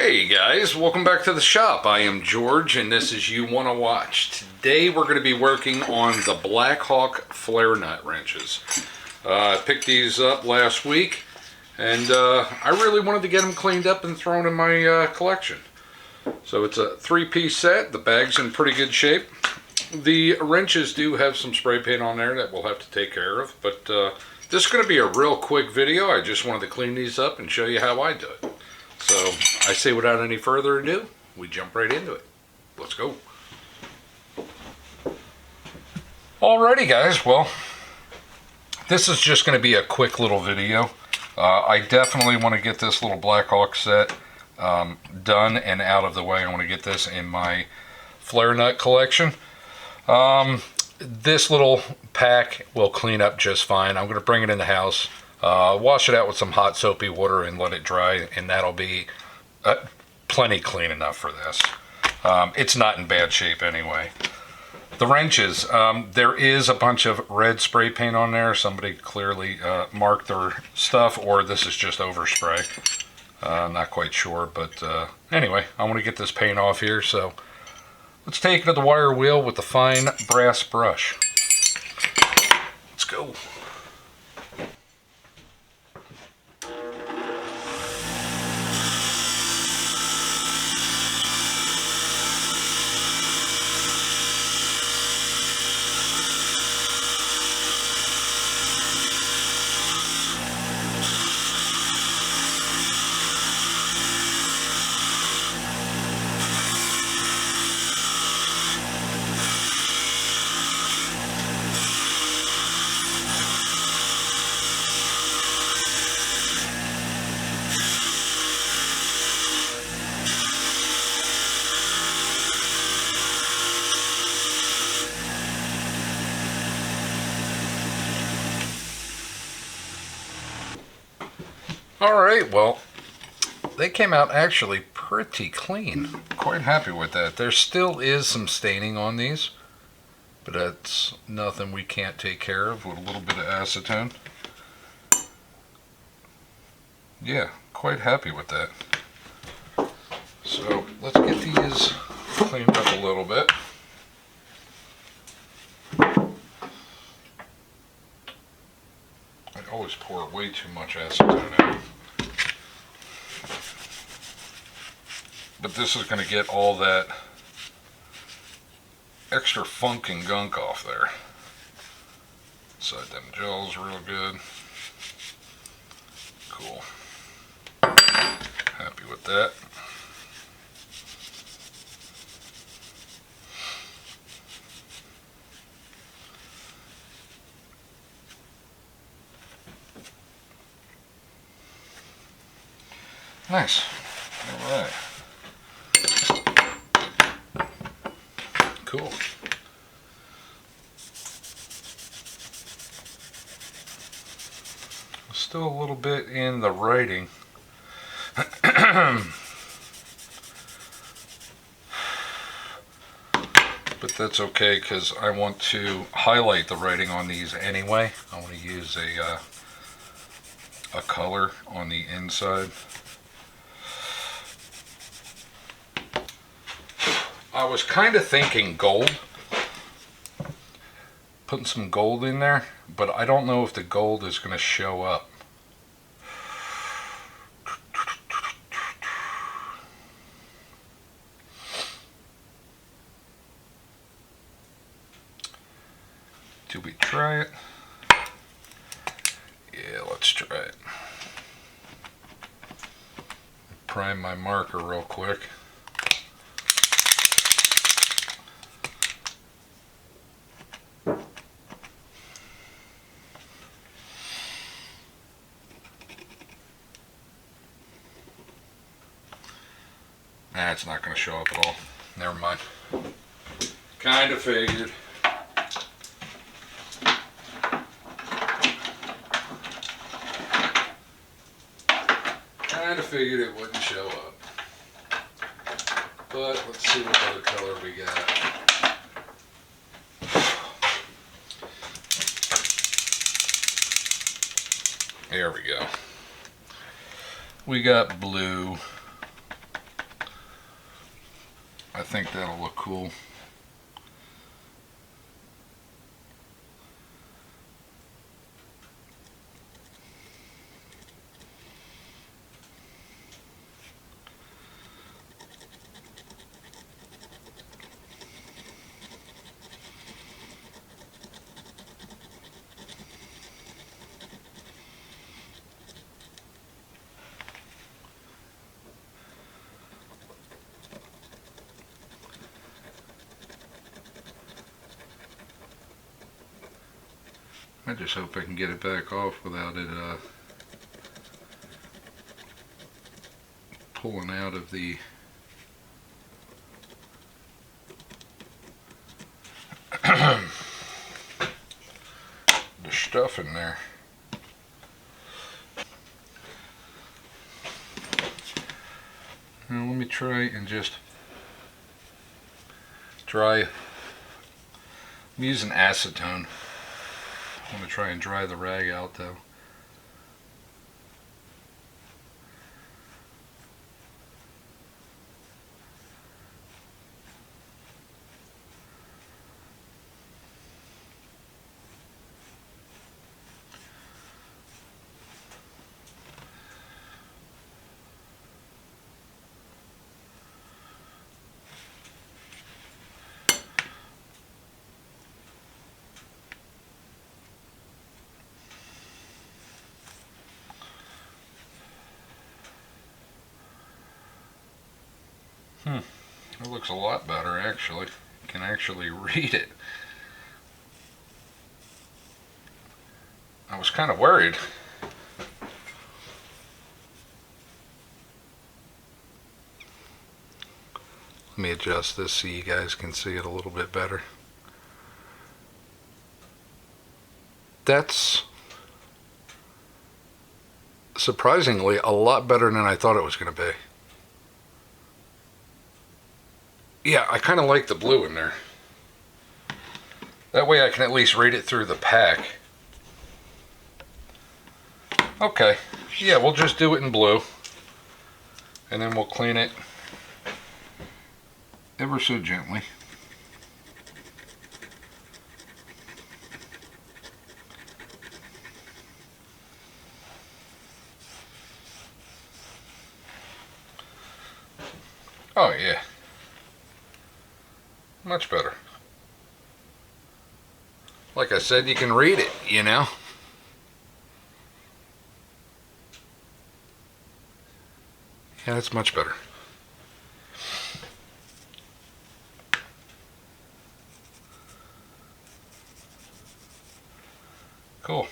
Hey guys, welcome back to the shop. I am George and this is You Wanna Watch. Today we're going to be working on the Blackhawk flare nut wrenches. I picked these up last week and I really wanted to get them cleaned up and thrown in my collection. So it's a 3-piece set. The bag's in pretty good shape. The wrenches do have some spray paint on there that we'll have to take care of, but this is going to be a real quick video. I just wanted to clean these up and show you how I do it. So I say without any further ado, we jump right into it. Let's go. Alrighty guys, well, this is just going to be a quick little video. I definitely want to get this little Blackhawk set done and out of the way. I want to get this in my flare nut collection. This little pack will clean up just fine. I'm going to bring it in the house. Wash it out with some hot soapy water and let it dry, and that'll be plenty clean enough for this. It's not in bad shape anyway. The wrenches, there is a bunch of red spray paint on there. Somebody clearly marked their stuff, or this is just overspray. I'm not quite sure, but anyway, I want to get this paint off here, so let's take it to the wire wheel with the fine brass brush. Let's go. Alright, well, they came out actually pretty clean. Quite happy with that. There still is some staining on these, but that's nothing we can't take care of with a little bit of acetone. Yeah, quite happy with that. So let's get these cleaned up a little bit. I always pour way too much acetone out. But this is going to get all that extra funk and gunk off there. Inside them gels real good. Cool. Happy with that. Nice. All right. Cool. Still a little bit in the writing. But that's okay because I want to highlight the writing on these anyway. I want to use a color on the inside. I was kind of thinking gold, putting some gold in there, but I don't know if the gold is going to show up. Do we try it? Yeah, let's try it. Prime my marker real quick. Nah, it's not going to show up at all. Never mind. Kind of figured. Kind of figured it wouldn't show up. But let's see what other color we got. There we go. We got blue. I think that'll look cool. I just hope I can get it back off without it pulling out of the the stuff in there. Now let me try and just dry. I'm using acetone. I want to try and dry the rag out though. It looks a lot better actually. You can actually read it. I was kind of worried. Let me adjust this so you guys can see it a little bit better. That's surprisingly a lot better than I thought it was going to be. Yeah, I kind of like the blue in there. That way I can at least read it through the pack. Okay, yeah, we'll just do it in blue. And then we'll clean it ever so gently. Oh yeah. Much better. Like I said, you can read it, you know? Yeah, that's much better. Cool.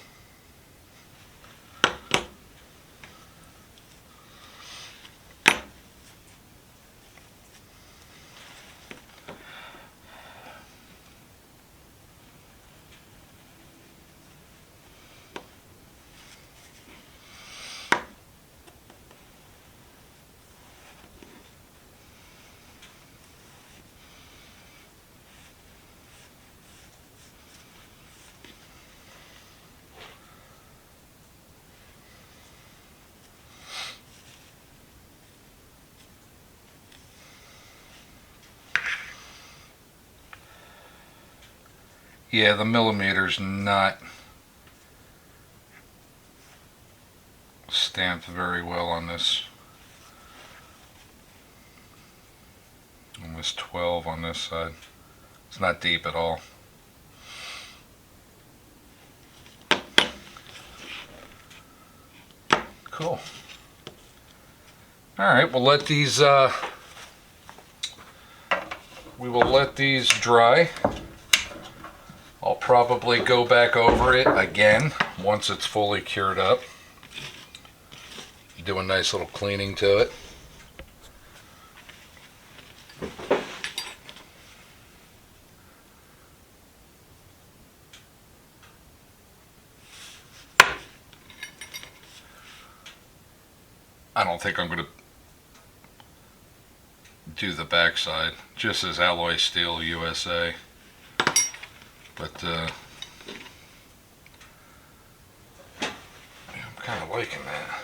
Yeah, the millimeter's not stamped very well on this. Almost 12 on this side. It's not deep at all. Cool. Alright, we'll let these we will let these dry. I'll probably go back over it again once it's fully cured up. Do a nice little cleaning to it. I don't think I'm going to do the backside, just as alloy steel USA. But yeah, I'm kind of liking that.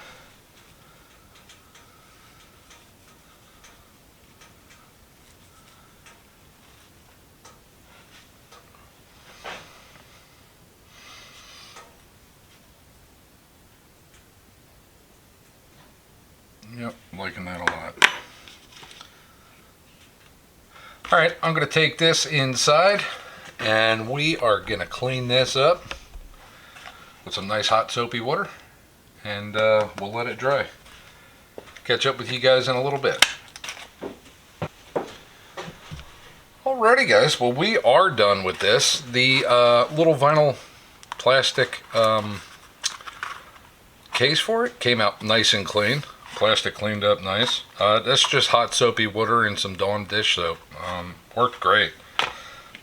Yep, liking that a lot. All right, I'm going to take this inside and we are going to clean this up with some nice hot soapy water, and we'll let it dry. Catch up with you guys in a little bit. Alrighty guys, well we are done with this. The little vinyl plastic case for it came out nice and clean. Plastic cleaned up nice. That's just hot soapy water and some Dawn dish soap. Worked great.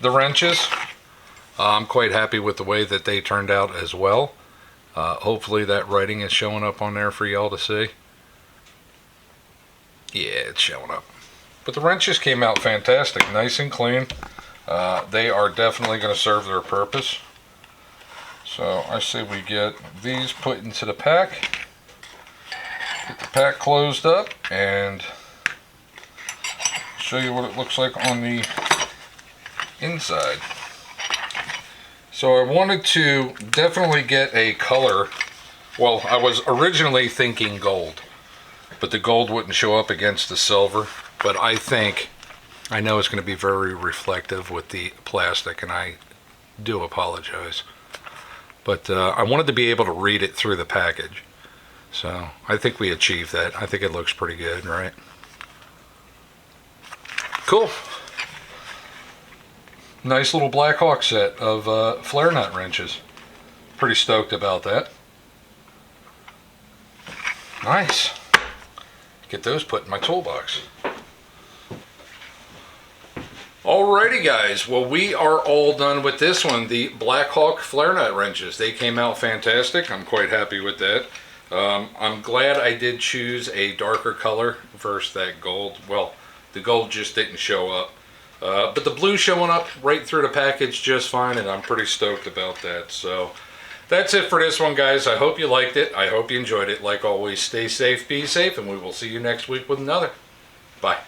The wrenches, I'm quite happy with the way that they turned out as well. Hopefully that writing is showing up on there for y'all to see. Yeah, it's showing up. But the wrenches came out fantastic, nice and clean. They are definitely going to serve their purpose. So I say we get these put into the pack. Get the pack closed up and show you what it looks like on the inside. So I wanted to definitely get a color. Well, I was originally thinking gold, but the gold wouldn't show up against the silver. But I know it's going to be very reflective with the plastic, and I do apologize. But I wanted to be able to read it through the package. So I think we achieved that. I think it looks pretty good, right? Cool. Nice little Black Hawk set of flare nut wrenches. Pretty stoked about that. Nice. Get those put in my toolbox. Alrighty guys, well we are all done with this one, the Black Hawk flare nut wrenches. They came out fantastic. I'm quite happy with that. I'm glad I did choose a darker color versus that gold. Well, the gold just didn't show up. But the blue showing up right through the package just fine, and I'm pretty stoked about that. So that's it for this one guys. I hope you liked it. I hope you enjoyed it. Like always, stay safe, be safe, and we will see you next week with another. Bye.